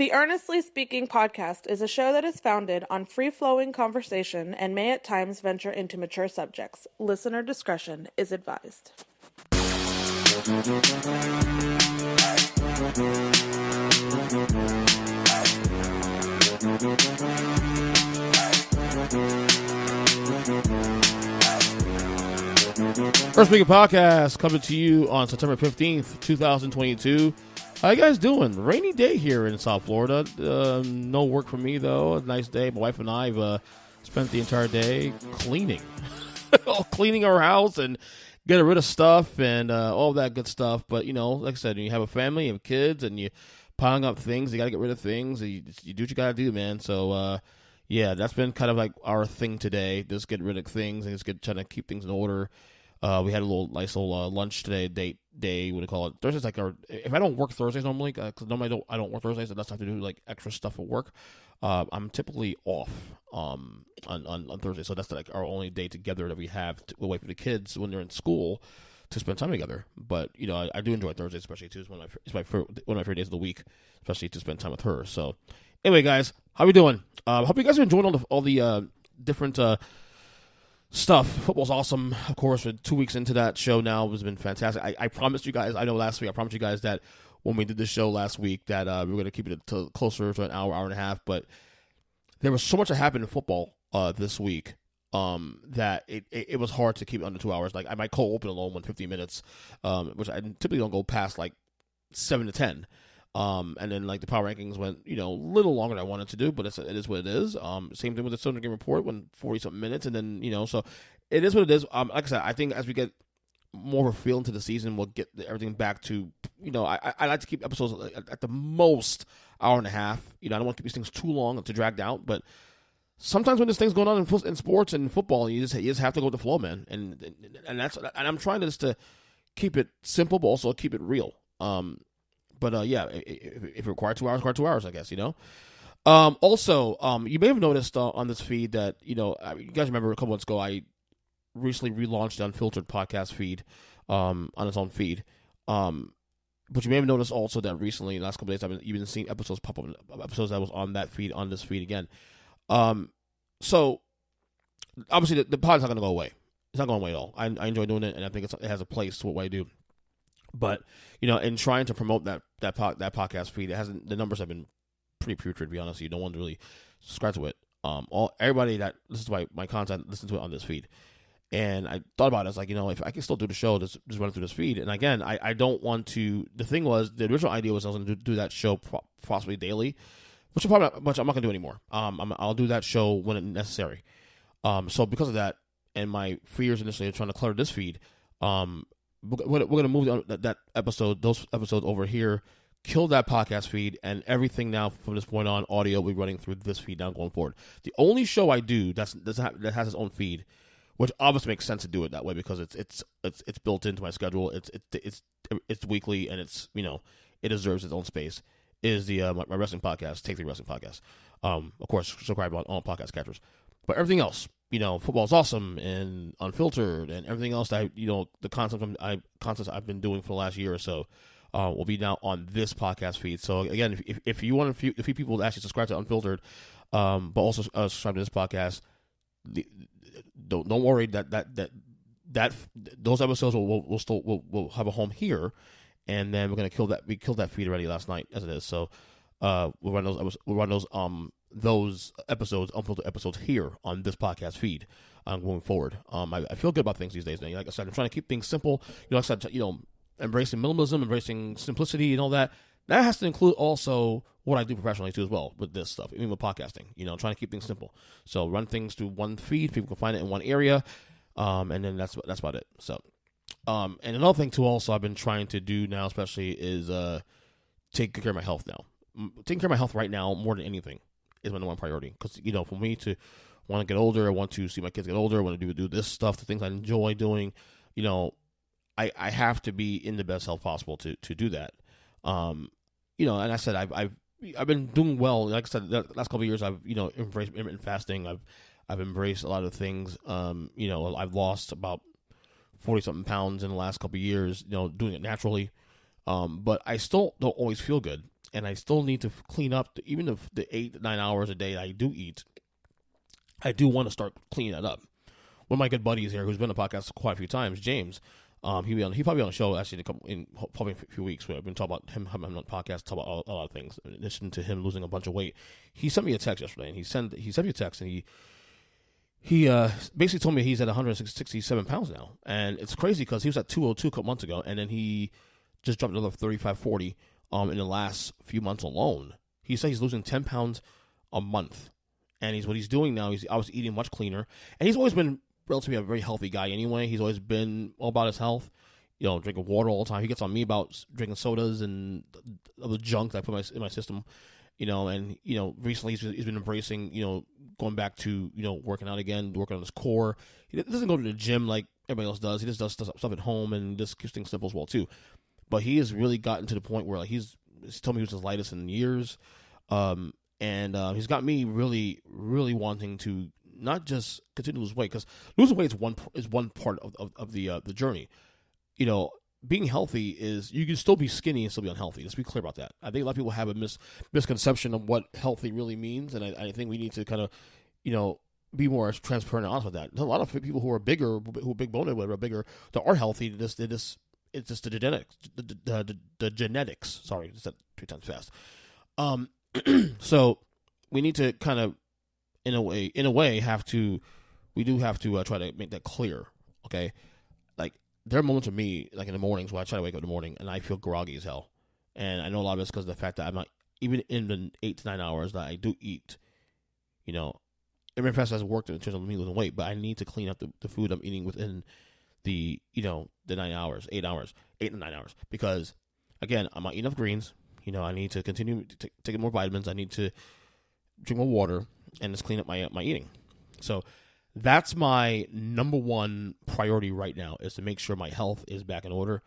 The Earnestly Speaking podcast is a show that is founded on free-flowing conversation and may at times venture into mature subjects. Listener discretion is advised. First Speaking Podcast coming to you on September 15th, 2022. How you guys doing? Rainy day here in South Florida. No work for me, though. A nice day. My wife and I have spent the entire day cleaning. Cleaning our house and getting rid of stuff and all that good stuff. But, you know, like I said, when you have a family, you have kids, and you piling up things, you got to get rid of things. You do what you got to do, man. So, yeah, that's been kind of like our thing today. Just get rid of things and just trying to keep things in order. We had a nice little lunch today, date day, what do you call it? Thursday's like if I don't work Thursdays normally, because normally I don't work Thursdays, so that's have to do like extra stuff at work. I'm typically off on Thursday, so that's like our only day together that we have to wait for the kids when they're in school to spend time together. But you know, I do enjoy Thursdays, especially too. It's one of my favorite days of the week, especially to spend time with her. So anyway, guys, how we doing? Hope you guys are enjoying all the different stuff. Football's awesome, of course. We're 2 weeks into that show now. It's been fantastic. I promised you guys, I know last week, I promised you guys that when we did this show last week that we were going to keep it closer to an hour and a half, but there was so much that happened in football this week that it was hard to keep it under 2 hours. Like, I might co-open alone 15 minutes, which I typically don't go past like 7 to 10. And then like the power rankings went, you know, a little longer than I wanted to do, but it is what it is. Same thing with the Southern Game Report, went 40-something minutes, and then, you know, so it is what it is. Like I said, I think as we get more of a feel into the season, we'll get everything back to, you know, I like to keep episodes at the most hour and a half. You know, I don't want to keep these things too long to drag out, but sometimes when there's things going on in sports and football, you just have to go with the flow, man. And I'm trying to keep it simple, but also keep it real. But yeah, if it required 2 hours, I guess, you know. Also, you may have noticed on this feed that, you know, you guys remember a couple months ago, I recently relaunched the Unfiltered podcast feed on its own feed. But you may have noticed also that recently, in the last couple of days, you've been seeing episodes pop up, episodes that was on that feed, on this feed again. So, obviously, the pod's not going to go away. It's not going away at all. I enjoy doing it, and I think it has a place to what I do. But, you know, in trying to promote that podcast feed, the numbers have been pretty putrid, to be honest with you. No one really subscribes to it. Everybody that listens to my content listens to it on this feed. And I thought about it. I was like, you know, if I can still do the show, just run it through this feed. And again, I don't want to. The thing was, the original idea was I was going to do that show possibly daily, which I'm not going to do anymore. I'll do that show when it's necessary. So because of that, and my fears initially of trying to clutter this feed, we're going to move those episodes over here, kill that podcast feed, and everything now from this point on, audio will be running through this feed now going forward. The only show I do that has its own feed, which obviously makes sense to do it that way because it's built into my schedule. It's weekly, and it's, you know, it deserves its own space. Is the my wrestling podcast, Take 3 Wrestling Podcast. Of course, subscribe on all podcast catchers. But everything else, you know, football's awesome and Unfiltered and everything else that the concepts I've been doing for the last year or so will be now on this podcast feed. So again, if you want a few people to actually subscribe to Unfiltered, but also subscribe to this podcast, don't worry that those episodes will have a home here, and then we're gonna kill that. We killed that feed already last night as it is. So we'll run those episodes, Unfiltered episodes here on this podcast feed going forward. I feel good about things these days, man. Like I said, I'm trying to keep things simple. You know, like I said, you know, embracing minimalism, embracing simplicity and all that. That has to include also what I do professionally too as well with this stuff, even with podcasting. You know, trying to keep things simple. So run things through one feed. People can find it in one area, and then that's about it. So, and another thing too also I've been trying to do now especially is take care of my health now. Taking care of my health right now more than anything is my number one priority. Because, you know, for me to want to get older, I want to see my kids get older, I want to do this stuff, the things I enjoy doing, you know, I have to be in the best health possible to do that. You know, and I said I've been doing well. Like I said, the last couple of years I've, you know, embraced intermittent fasting. I've embraced a lot of things. You know, I've lost about 40-something pounds in the last couple of years, you know, doing it naturally. But I still don't always feel good. and I still need to clean up. Even if the 8 to 9 hours a day I do eat, I do want to start cleaning that up. One of my good buddies here, who's been on the podcast quite a few times, James, he probably on the show actually in probably a few weeks. We've been talking about him on the podcast, talk about a lot of things. In addition to him losing a bunch of weight, he sent me a text yesterday, and he sent me a text, and he basically told me he's at 167 pounds now, and it's crazy because he was at 202 a couple months ago, and then he just dropped another 35, 40 in the last few months alone. He said he's losing 10 pounds a month, and what he's doing now, he's obviously eating much cleaner, and he's always been relatively a very healthy guy anyway. He's always been all about his health, drinking water all the time. He gets on me about drinking sodas and other junk that I put in my system, and recently he's been embracing, going back to, working out again, working on his core. He doesn't go to the gym like everybody else does. He just does stuff at home and just keeps things simple as well too. But he has really gotten to the point where he's told me he was his lightest in years. And he's got me really, really wanting to not just continue to lose weight, because losing weight is one part of the journey. Being healthy is, you can still be skinny and still be unhealthy. Let's be clear about that. I think a lot of people have a misconception of what healthy really means, and I think we need to kind of, be more transparent and honest with that. There's a lot of people who are bigger, who are big boned, whatever, bigger, that are healthy. It's just the genetics. The genetics. Sorry, I said 3 times fast. So we need to kind of, in a way, we do have to try to make that clear. Okay, like there are moments of me, like in the mornings, where I try to wake up in the morning and I feel groggy as hell, and I know a lot of it's because of the fact that I'm not, even in the 8 to 9 hours that I do eat, every fast has worked in terms of me losing weight, but I need to clean up the food I'm eating within the 8 to 9 hours, because again, I'm not eating enough greens. I need to continue taking more vitamins. I need to drink more water and just clean up my eating. So that's my number one priority right now, is to make sure my health is back in order.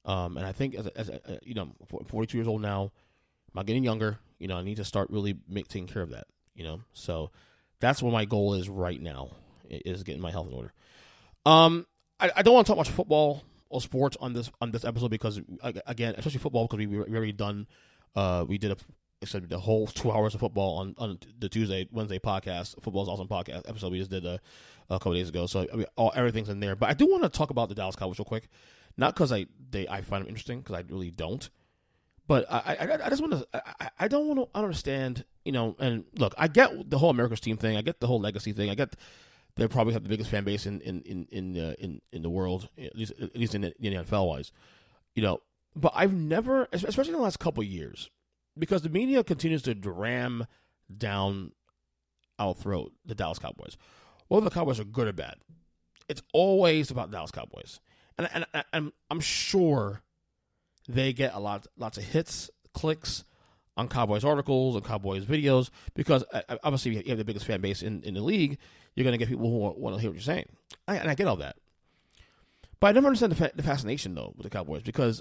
And I think as I'm 42 years old now, I'm not getting younger. I need to start really taking care of that. So that's what my goal is right now, is getting my health in order. I don't want to talk much football or sports on this episode, because again, especially football, because we already done. We did the whole 2 hours of football on the Tuesday, Wednesday podcast. Football's Awesome podcast episode we just did a couple days ago. So everything's in there. But I do want to talk about the Dallas Cowboys real quick, not because I find them interesting, because I really don't. But I just want to. I don't want to understand. And look, I get the whole America's team thing. I get the whole legacy thing. I get they probably have the biggest fan base in the world, at least in the NFL wise. But I've never, especially in the last couple of years, because the media continues to dram down our throat the Dallas Cowboys. Whether the Cowboys are good or bad, it's always about Dallas Cowboys, and I'm sure they get lots of hits, clicks on Cowboys articles and Cowboys videos, because obviously you have the biggest fan base in the league. You're going to get people who want to hear what you're saying, and I get all that. But I never understand the fascination though with the Cowboys, because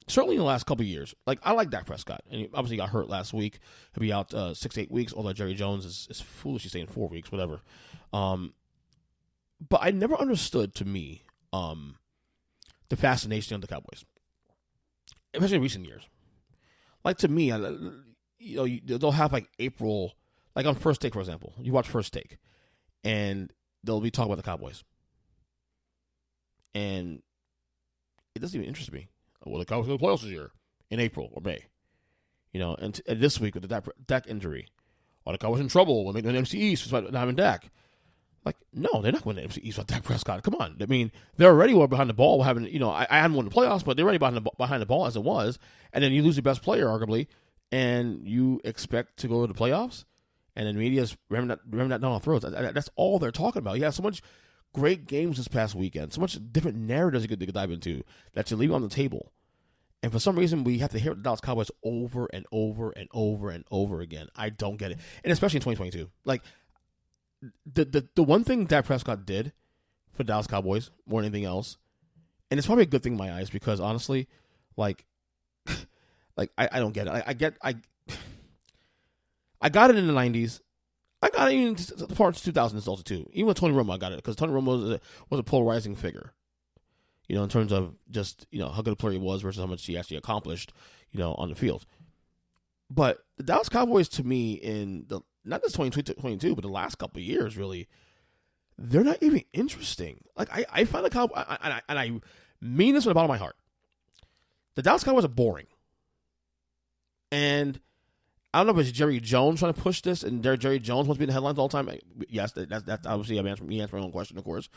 certainly in the last couple of years, like I like Dak Prescott, and he obviously got hurt last week. He'll be out 6 to 8 weeks, although Jerry Jones is foolishly saying 4 weeks, whatever. But I never understood, to me, the fascination of the Cowboys, especially in recent years. Like, to me, they'll have like April, like on First Take, for example. You watch First Take, and they'll be talking about the Cowboys, and it doesn't even interest me. Well, the Cowboys go to the playoffs this year in April or May, and this week with the Dak injury, the Cowboys in trouble. We'll make the NFC East despite not having Dak. Like, no, they're not going to the NFC East without Dak Prescott. Come on, I mean, they're already behind the ball. Having, I hadn't won the playoffs, but they're already behind the ball as it was. And then you lose your best player, arguably, and you expect to go to the playoffs, and then media's ramming that down our throats. That's all they're talking about. You have so much great games this past weekend, so much different narratives you could dive into that you leave on the table. And for some reason, we have to hear the Dallas Cowboys over and over and over and over again. I don't get it. And especially in 2022. Like, the one thing Dak Prescott did for Dallas Cowboys more than anything else, and it's probably a good thing in my eyes, because honestly, like I don't get it. I got it in the 90s. I got it even the parts 2000s also too. Even with Tony Romo, I got it, because Tony Romo was a polarizing figure. In terms of just, how good a player he was versus how much he actually accomplished, on the field. But the Dallas Cowboys, to me, in the not just 2022, but the last couple of years, really, they're not even interesting. Like, I find the Cowboys, and I mean this from the bottom of my heart. The Dallas Cowboys are boring. And I don't know if it's Jerry Jones trying to push this, and Jerry Jones wants to be in the headlines all the time. Yes, that's obviously I'm answering my own question, of course.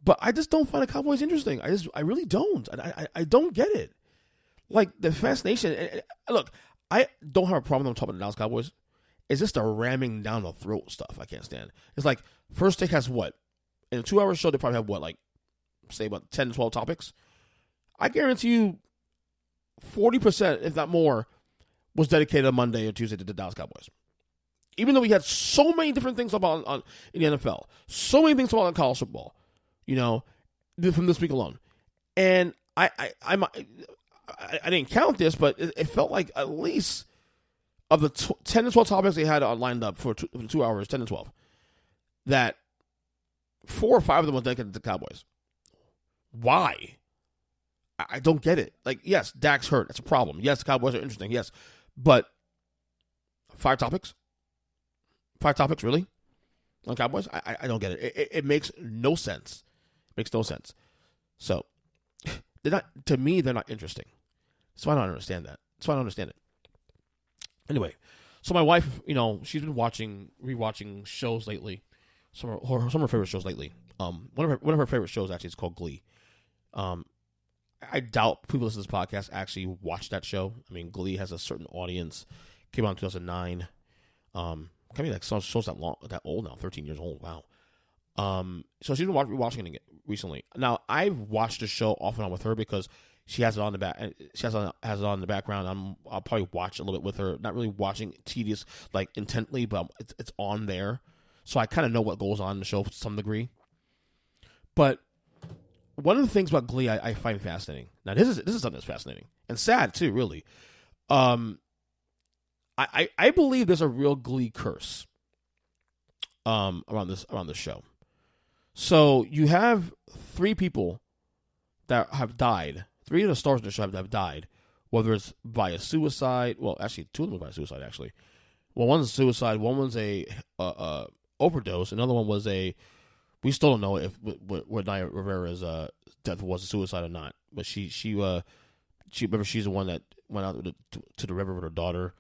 But I just don't find the Cowboys interesting. I really don't. I don't get it. Like, the fascination. Look, I don't have a problem with them talking about the Dallas Cowboys. It's just the ramming down the throat stuff I can't stand. It's like, First Take has what? In a 2-hour show, they probably have what, like, say about 10 to 12 topics? I guarantee you 40%, if not more, was dedicated on Monday or Tuesday to the Dallas Cowboys. Even though we had so many different things about in the NFL, so many things about college football, from this week alone. And I didn't count this, but it felt like at least of the 10 to 12 topics they had lined up for 2 hours, 10 to 12, that 4 or 5 of them was dedicated to the Cowboys. Why? I don't get it. Like, yes, Dak's hurt. That's a problem. Yes, the Cowboys are interesting. Yes. But 5 topics? 5 topics, really? On Cowboys? I don't get it. It makes no sense. It makes no sense. So, to me, they're not interesting. So I don't understand that. So I don't understand it. Anyway, so my wife, she's been rewatching shows lately. Some of her favorite shows lately. One of her favorite shows actually is called Glee. I doubt people listening to this podcast actually watch that show. I mean, Glee has a certain audience. Came out in 2009. Can't be like shows that old now, 13 years old. Wow. So she's been rewatching it recently. Now, I've watched the show off and on with her because she has it on the back. She has it on in the background. I'll probably watch a little bit with her. Not really watching tedious, like intently, but it's on there, so I kind of know what goes on in the show to some degree. But one of the things about Glee I find fascinating. Now, this is something that's fascinating and sad too, really. I believe there's a real Glee curse around this show. So you have 3 people that have died. 3 of the stars in the show have died, whether it's via suicide. Well, actually, 2 of them were via suicide. Actually, well, one's a suicide. One was a overdose. Another one was we still don't know if what Naya Rivera's death was a suicide or not. But she remember she's the one that went out to the river with her daughter,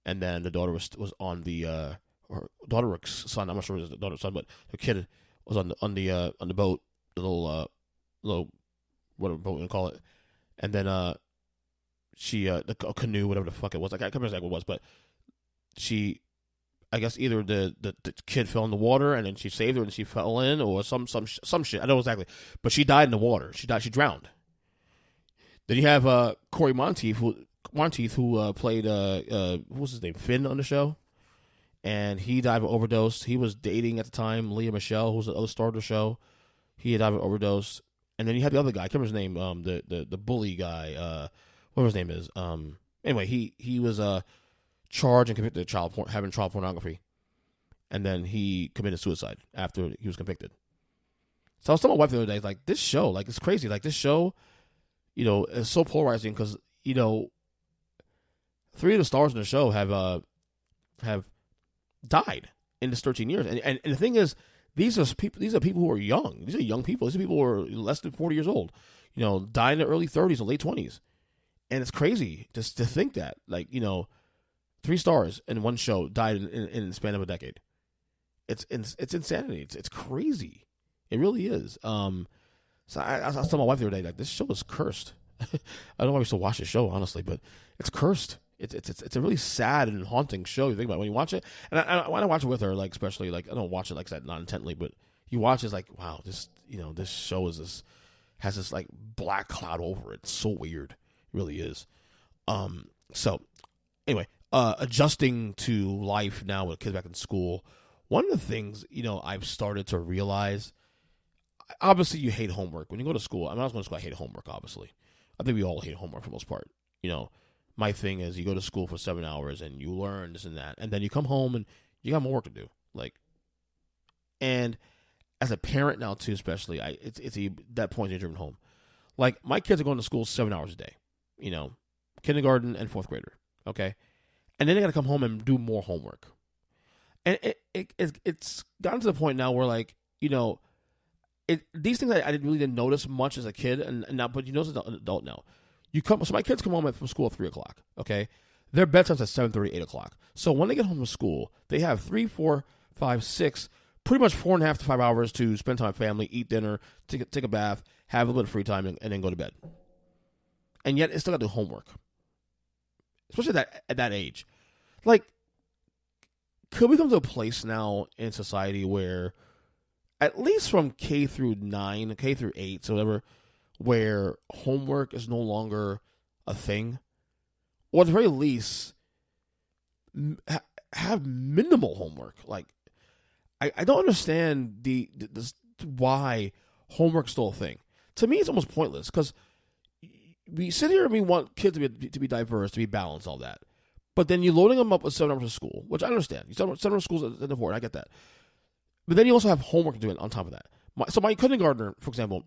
and then the daughter was on the her daughter or son. I'm not sure if it was the daughter or son, but the kid was on the boat, the little whatever boat we call it, and then she the canoe, whatever the fuck it was. I can't remember exactly what it was, but she, I guess either the kid fell in the water and then she saved her and she fell in, or some shit. I don't know exactly, but she died in the water. She drowned. Then you have Corey Monteith who played what was his name, Finn, on the show, and he died of an overdose. He was dating at the time Leah Michelle, who was the other star of the show. He had died of an overdose. And then you had the other guy, I can't remember his name, the bully guy, whatever his name is. Anyway, he was charged and convicted of having child pornography, and then he committed suicide after he was convicted. So I was telling my wife the other day, like, this show, like, it's crazy. Like, this show, is so polarizing because 3 of the stars in the show have died in this 13 years, and the thing is, These are people who are young. These are young people. These are people who are less than 40 years old. Died in their early 30s or late 20s. And it's crazy just to think that. Like, 3 stars in one show died in the span of a decade. It's insanity. It's crazy. It really is. So I was telling my wife the other day, like, this show is cursed. I don't know why we still watch this show, honestly, but it's cursed. It's a really sad and haunting show. You think about it when you watch it, and I want to watch it with her, like, especially, like, I don't watch it like that, not intently, but you watch it's like, wow, this this show has this like black cloud over it. It's so weird, it really is. So anyway, adjusting to life now with kids back in school. One of the things I've started to realize, obviously, you hate homework when you go to school. I was going to school. I hate homework. Obviously, I think we all hate homework for the most part. My thing is, you go to school for 7 hours and you learn this and that, and then you come home and you got more work to do. And as a parent now too, especially, it's that point you're driven home. Like, my kids are going to school 7 hours a day. Kindergarten and 4th grader. Okay, and then they got to come home and do more homework. And it's gotten to the point now where, like, these things I really didn't notice much as a kid, and now, but you notice as an adult now. So my kids come home from school at 3:00. Okay, their bedtime's at 7:30, 8:00. So when they get home from school, they have 3, 4, 5, 6, pretty much 4.5 to 5 hours to spend time with family, eat dinner, take a bath, have a little bit of free time, and then go to bed. And yet, it's still got to do homework, especially at that age. Like, could we come to a place now in society where, at least from K through 9, K through 8, so whatever, where homework is no longer a thing, or at the very least, have minimal homework? Like, I don't understand why homework's still a thing. To me, it's almost pointless, because we sit here and we want kids to be diverse, to be balanced, all that. But then you're loading them up with 7 hours of school, which I understand. 7 hours of school is important. I get that. But then you also have homework to do on top of that. So my kindergartner, for example,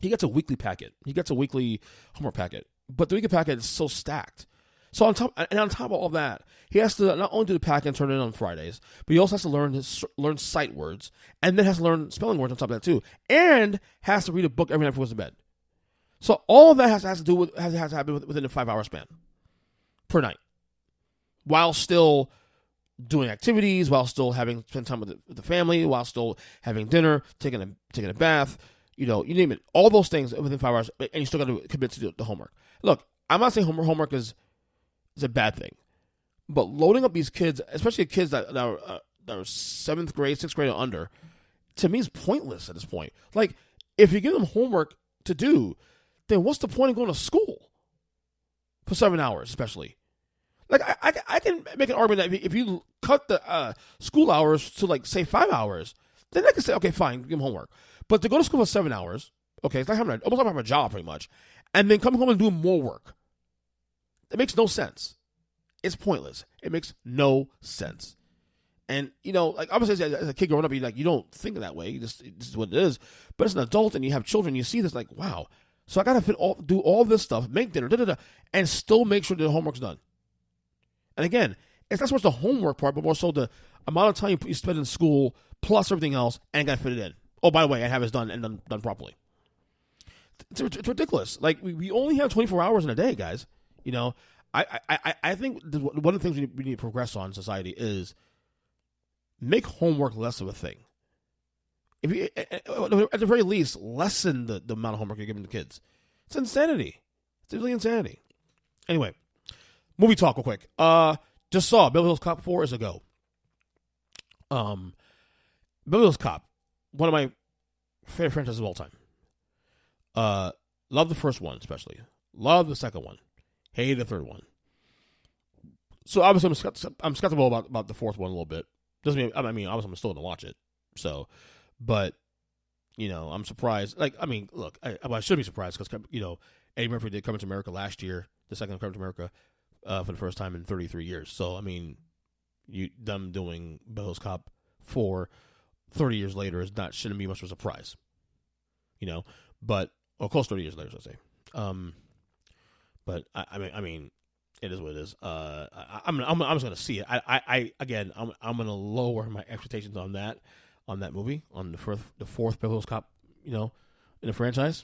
he gets a weekly packet. He gets a weekly homework packet. But the weekly packet is so stacked. So on top of all that, he has to not only do the packet and turn it in on Fridays, but he also has to learn sight words, and then has to learn spelling words on top of that too, and has to read a book every night before he goes to bed. So all of that has to happen within a 5-hour span per night, while still doing activities, while still spend time with the family, while still having dinner, taking a bath, you name it, all those things within 5 hours, and you still got to commit to the homework. Look, I'm not saying homework is a bad thing, but loading up these kids, especially kids that are 7th grade, 6th grade or under, to me is pointless at this point. Like, if you give them homework to do, then what's the point of going to school for 7 hours, especially? Like, I can make an argument that if you cut the school hours to, like, say 5 hours, then I can say, okay, fine, give them homework. But to go to school for 7 hours, okay, it's like almost like having a job pretty much, and then come home and do more work. It makes no sense. It's pointless. It makes no sense. And, like, obviously as a kid growing up, you don't think that way. This is what it is. But as an adult and you have children, you see this like, wow. So I got to do all this stuff, make dinner, and still make sure the homework's done. And again, it's not so much the homework part, but more so the amount of time you spend in school plus everything else, and got to fit it in. Oh, by the way, I have it done and done properly. It's ridiculous. Like, we only have 24 hours in a day, guys. I think one of the things we need to progress on in society is make homework less of a thing. If you, at the very least, lessen the amount of homework you're giving the kids. It's insanity. It's really insanity. Anyway, movie talk real quick. Just saw Beverly Hills Cop 4 is a go. Beverly Hills Cop, one of my favorite franchises of all time. Love the first one, especially. Love the second one. Hated the third one. So obviously I'm skeptical about the fourth one a little bit. Doesn't mean, obviously I'm still going to watch it. So, but, I'm surprised. Like, look, I should be surprised because, Eddie Murphy did Coming to America last year, the second Coming to America, for the first time in 33 years. So, them doing Beverly Hills Cop 4 30 years later shouldn't be much of a surprise. But, or close to 30 years later, so to say. But it is what it is. I'm just gonna see it. I'm gonna lower my expectations on that movie, on the fourth Beverly Hills Cop, in the franchise.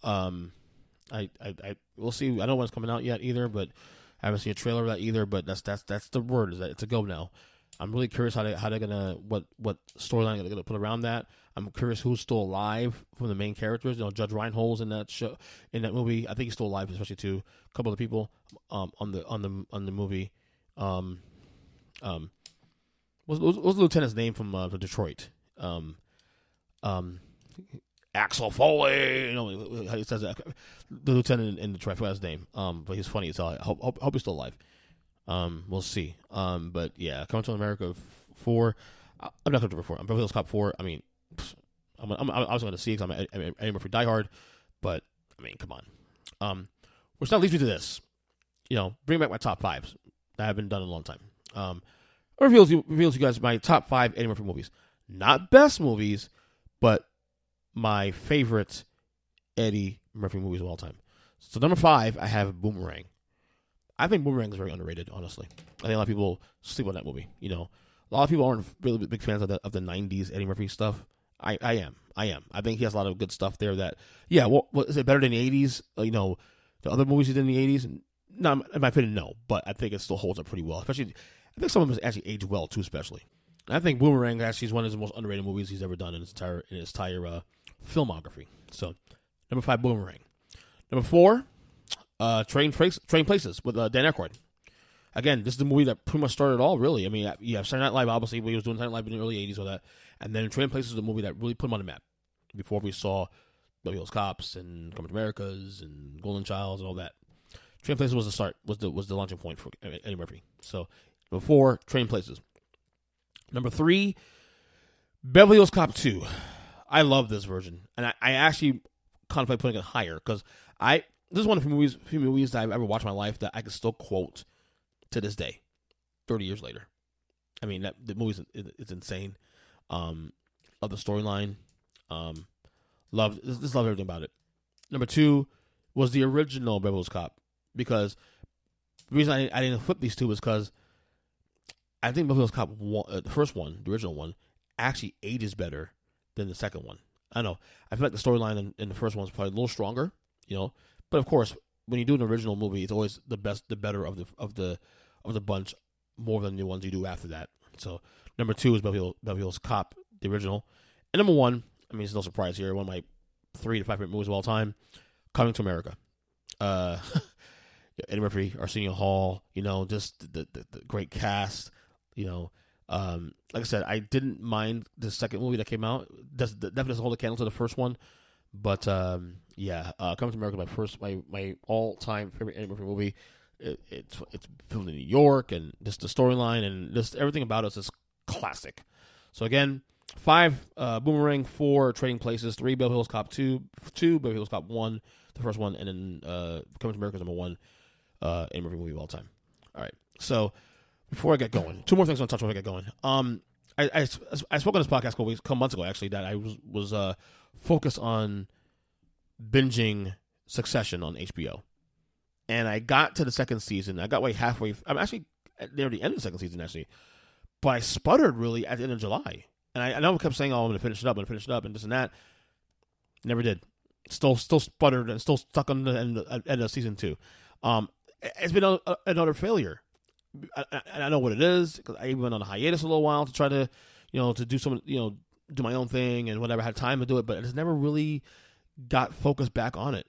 We'll see. I don't know when it's coming out yet either, but I haven't seen a trailer of that either. But that's the word, is that it's a go now. I'm really curious how they're gonna what storyline they're gonna put around that. I'm curious who's still alive from the main characters. Judge Reinhold's in that movie. I think he's still alive, especially too. A couple of people on the movie. What's the lieutenant's name from Detroit? Axel Foley. He says that. The lieutenant in Detroit. I forgot his name. But he's funny. So I hope he's still alive. We'll see. But yeah, Coming to America 4. I'm not going to do 4. I'm Beverly Hills Cop 4. I was going to see it because I'm Eddie Murphy diehard. But come on. Which now leads me to this. Bring back my top 5s that haven't done in a long time. It reveals you guys my top 5 Eddie Murphy movies. Not best movies, but my favorite Eddie Murphy movies of all time. So number 5, I have Boomerang. I think Boomerang is very underrated, honestly. I think a lot of people sleep on that movie. You know, a lot of people aren't really big fans of the '90s Eddie Murphy stuff. I am. I think he has a lot of good stuff there. That is it better than the '80s? The other movies he did in the '80s. No, in my opinion, no. But I think it still holds up pretty well. Especially, I think some of them actually aged well too. Especially, and I think Boomerang actually is one of the most underrated movies he's ever done in his entire filmography. So, number 5, Boomerang. Number 4. Train Places with Dan Aykroyd. Again, this is the movie that pretty much started it all, really. I mean, you have Saturday Night Live, obviously, he was doing Saturday Night Live in the early 80s or that. And then Train Places was the movie that really put him on the map before we saw Beverly Hills Cops and Coming to Americas and Golden Childs and all that. Train Places was the start, was the launching point for Eddie Murphy. So, number 4, Train Places. Number 3, Beverly Hills Cop 2. I love this version. And I actually contemplate putting it higher because this is one of the few movies that I've ever watched in my life that I can still quote to this day, 30 years later. I mean, the movie is insane. Love the storyline. Love everything about it. Number 2 was the original Beverly Hills Cop because the reason I didn't flip these two was because I think Beverly Hills Cop 1, the first one, the original one, actually ages better than the second one. I don't know. I feel like the storyline in the first one is probably a little stronger, But of course, when you do an original movie, it's always the better of the bunch, more than the ones you do after that. So number 2 is Beverly Hills Cop, the original, and number 1. I mean, it's no surprise here. One of my 3 to 5 favorite movies of all time, Coming to America. Eddie Murphy, Arsenio Hall. Just the great cast. Like I said, I didn't mind the second movie that came out. Definitely doesn't hold a candle to the first one. But Coming to America, my all time favorite Eddie Murphy movie. It's filmed in New York, and just the storyline and just everything about it is classic. So again, 5 Boomerang, 4 Trading Places, 3 Beverly Hills Cop 2 Beverly Hills Cop 1, the first one, and then Coming to America is number 1 Eddie Murphy movie of all time. All right, so before I get going, 2 more things I want to touch before I get going. I spoke on this podcast a couple months ago actually that I was focused on binging Succession on HBO, and I got to the second season. I got halfway. I'm actually near the end of the second season actually, but I sputtered really at the end of July, and I know I kept saying, "Oh, I'm going to finish it up," and this and that. Never did. Still sputtered and still stuck on the end of season 2. It's been another failure. I know what it is because I even went on a hiatus a little while to try to, to do some, do my own thing and whatever. I had time to do it, but it's never really got focused back on it.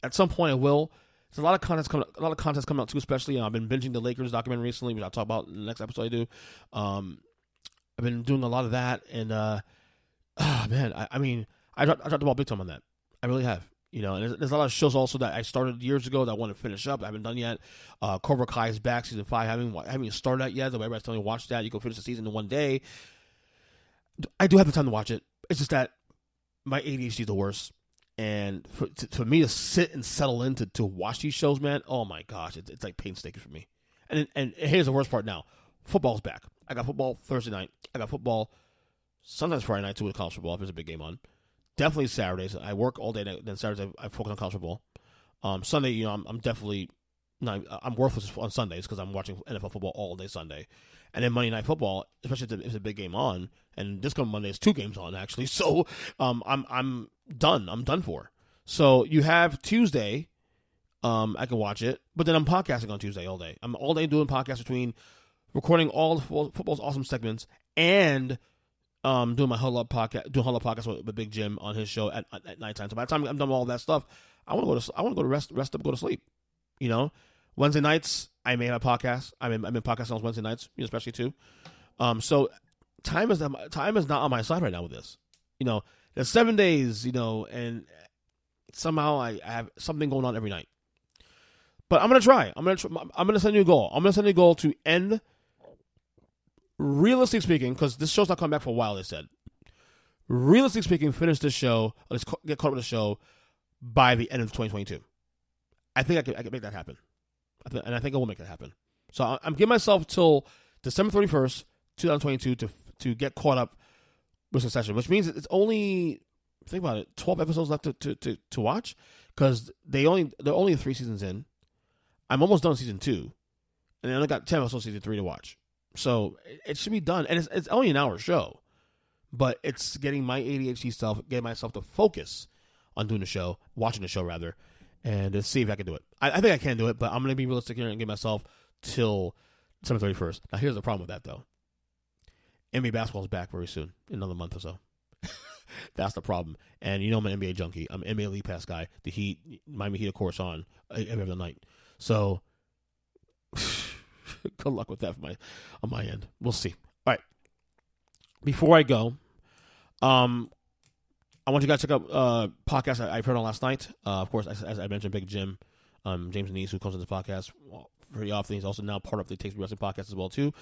At some point I will. There's a lot of contents coming out too, especially. I've been binging the Lakers documentary recently, which I'll talk about in the next episode I do. I've been doing a lot of that, and man, I mean, I dropped the ball big time on that. I really have. And there's a lot of shows also that I started years ago that I want to finish up. I haven't done yet. Cobra Kai is back, season 5. I haven't even started that yet. Everybody's telling me watch that. You can finish the season in one day. I do have the time to watch it. It's just that my ADHD is the worst. And for me to sit and settle in to watch these shows, man, oh my gosh, it's like painstaking for me. And here's the worst part now. Football's back. I got football Thursday night. I got football sometimes Friday night too with college football if there's a big game on. Definitely Saturdays. I work all day. Then Saturdays I focus on college football. Sunday, I'm definitely I'm worthless on Sundays because I'm watching NFL football all day Sunday, and then Monday Night Football, especially if it's a big game on. And this coming Monday is 2 games on actually. So I'm done. I'm done for. So you have Tuesday. I can watch it, but then I'm podcasting on Tuesday all day. I'm all day doing podcasts between recording all the football's awesome segments and doing my Huddle Up podcast with Big Jim on his show at nighttime. So by the time I'm done with all that stuff, I want to go to rest up, go to sleep. Wednesday nights I may have a podcast. I'm in podcasting on Wednesday nights, especially too. So time is not on my side right now with this. There's 7 days, and somehow I have something going on every night. But I'm gonna try. I'm gonna set a new goal. I'm gonna set a new goal to end. Realistically speaking, because this show's not coming back for a while, they said. Realistically speaking, finish this show, let's get caught up with the show by the end of 2022. I think I can make that happen. And I think I will make that happen. So I'm giving myself till December 31st, 2022 to get caught up with Succession, which means it's only, think about it, 12 episodes left to watch because they're only 3 seasons in. I'm almost done with season 2, and I only got 10 episodes of season 3 to watch. So it should be done, and it's only an hour show, but it's getting my ADHD self, getting myself to focus on doing the show, watching the show rather, and to see if I can do it. I think I can do it, but I'm going to be realistic here and give myself till December 31st. Now, here's the problem with that, though. NBA basketball is back very soon, in another month or so. That's the problem. And you know I'm an NBA junkie. I'm an NBA League Pass guy. The Heat, Miami Heat, of course, on every other night. So, good luck with that on my end. We'll see. All right. Before I go, I want you guys to check out podcast I've heard on last night. Of course, as I mentioned, Big Jim, James Denise, who comes on the podcast very often. He's also now part of the Takes Me Wrestling podcast as well, too.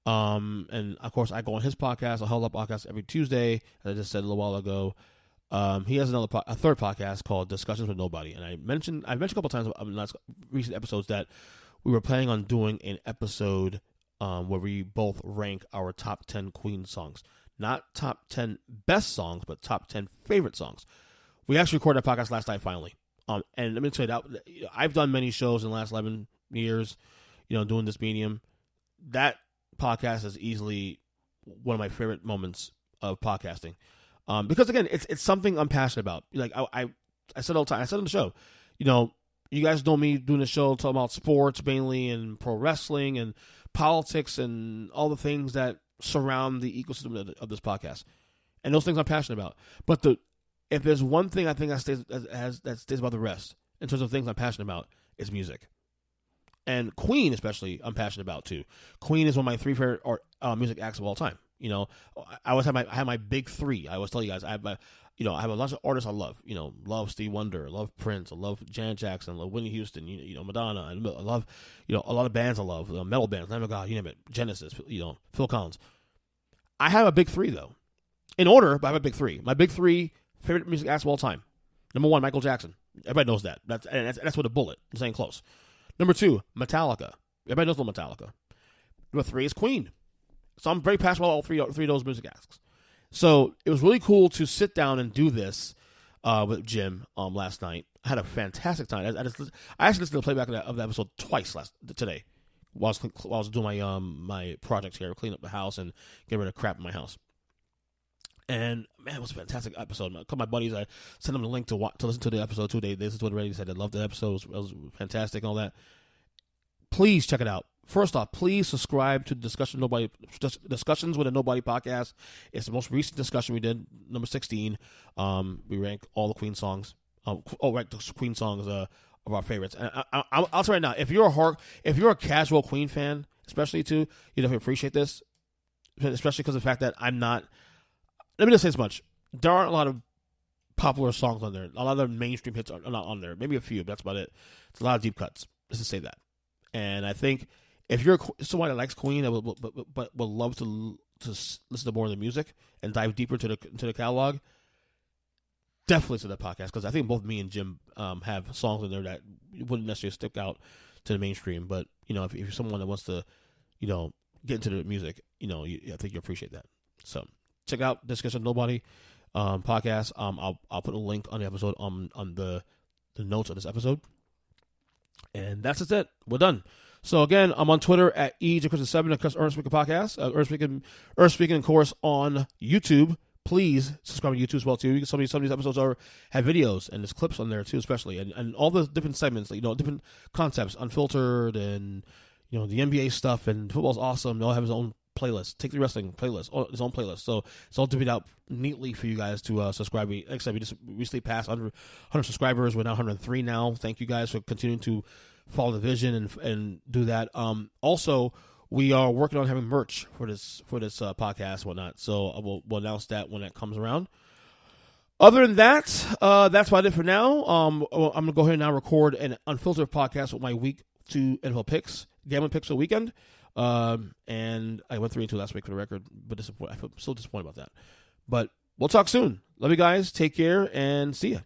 And, of course, I go on his podcast, a Hell Up podcast, every Tuesday, as I just said a little while ago. He has a third podcast called Discussions with Nobody. And I've mentioned a couple times in last recent episodes that we were planning on doing an episode where we both rank our top 10 Queen songs. Not top 10 best songs, but top 10 favorite songs. We actually recorded that podcast last night, finally. And let me tell you that I've done many shows in the last 11 years, doing this medium. That podcast is easily one of my favorite moments of podcasting. Because again, it's something I'm passionate about. Like I said all the time, I said on the show, you guys know me doing the show talking about sports mainly and pro wrestling and politics and all the things that surround the ecosystem of this podcast. And those things I'm passionate about. But if there's one thing I think that stays above the rest in terms of things I'm passionate about, is music. And Queen, especially, I'm passionate about too. Queen is one of my 3 favorite music acts of all time. I always have my big 3. I always tell you guys I have a bunch of artists I love. Love Stevie Wonder, love Prince, I love Janet Jackson, I love Whitney Houston, Madonna, and I love a lot of bands I love, metal bands, Lamb of God, you name it, Genesis, Phil Collins. I have a big 3 though, in order, but I have a big 3. My big 3 favorite music acts of all time. Number 1, Michael Jackson. Everybody knows that. That's with a bullet. I'm saying close. Number 2, Metallica. Everybody knows Metallica. Number 3 is Queen. So I'm very passionate about all three of those music acts. So it was really cool to sit down and do this with Jim last night. I had a fantastic time. I actually listened to the playback of the episode twice today while I was doing my projects here, cleaning up the house and getting rid of crap in my house. And man, it was a fantastic episode. A couple of my buddies, I sent them the link to listen to the episode too. They listened to it already. They said they loved the episode. It was fantastic and all that. Please check it out. First off, please subscribe to Discussions with a Nobody podcast. It's the most recent discussion we did, number 16. We rank all the Queen songs. Rank the Queen songs of our favorites. And I'll say right now, if you're a casual Queen fan, especially too, you definitely appreciate this. Especially because of the fact that I'm not. Let me just say this much: there aren't a lot of popular songs on there. A lot of the mainstream hits are not on there. Maybe a few, but that's about it. It's a lot of deep cuts. Just to say that. And I think if you're someone that likes Queen but would love to listen to more of the music and dive deeper into the catalog, definitely to that podcast, because I think both me and Jim have songs in there that wouldn't necessarily stick out to the mainstream. But if you're someone that wants to get into the music, I think you appreciate that. So check out Discussion Nobody podcast. I'll put a link on the episode on the notes of this episode. And that's it. We're done. So again, I'm on Twitter at EJChris7, because Earnestly podcast. Earnestly, of course, on YouTube. Please subscribe to YouTube as well too. Some of these episodes have videos and there's clips on there too, especially, and all the different segments, different concepts, Unfiltered, and the NBA stuff, and football's awesome. They all have his own playlist. Take the wrestling playlist, his own playlist. So it's all divvied out neatly for you guys to subscribe. Like I said, we just recently passed 100 subscribers. We're now 103 now. Thank you guys for continuing to follow the vision and do that. Also, we are working on having merch for this podcast and whatnot. So we'll announce that when that comes around. Other than that, that's about it for now. I'm going to go ahead and now record an Unfiltered podcast with my week 2 NFL picks, gambling picks for the weekend. And I went 3-2 last week for the record, but I feel so disappointed about that. But we'll talk soon. Love you guys. Take care and see ya.